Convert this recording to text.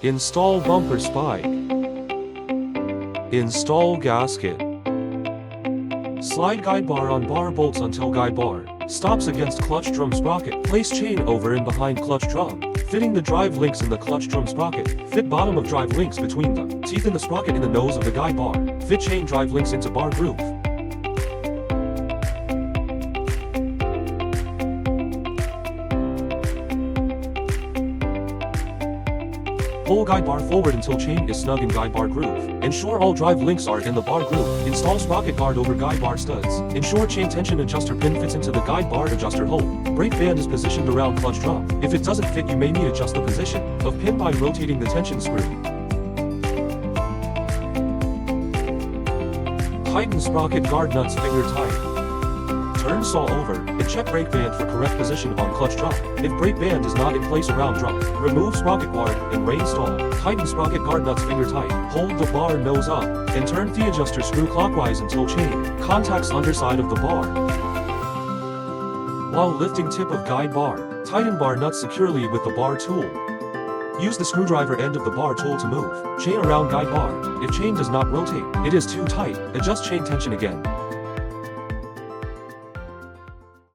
Install bumper spike. Install gasket. Slide guide bar on bar bolts until guide bar stops against clutch drum sprocket. Place chain over and behind clutch drum, fitting the drive links in the clutch drum sprocket. Fit bottom of drive links between the teeth in the sprocket in the nose of the guide bar. Fit chain drive links into bar groove. Pull guide bar forward until chain is snug in guide bar groove. Ensure all drive links are in the bar groove. Install sprocket guard over guide bar studs. Ensure chain tension adjuster pin fits into the guide bar adjuster hole. Brake band is positioned around clutch drum. If it doesn't fit, you may need to adjust the position of pin by rotating the tension screw. Tighten sprocket guard nuts finger tight. Turn saw over and check brake band for correct position on clutch drum. If brake band is not in place around drum, remove sprocket guard and reinstall. Tighten sprocket guard nuts finger tight. Hold the bar nose up and turn the adjuster screw clockwise until chain contacts underside of the bar. While lifting tip of guide bar, tighten bar nuts securely with the bar tool. Use the screwdriver end of the bar tool to move chain around guide bar. If chain does not rotate, it is too tight, adjust chain tension again.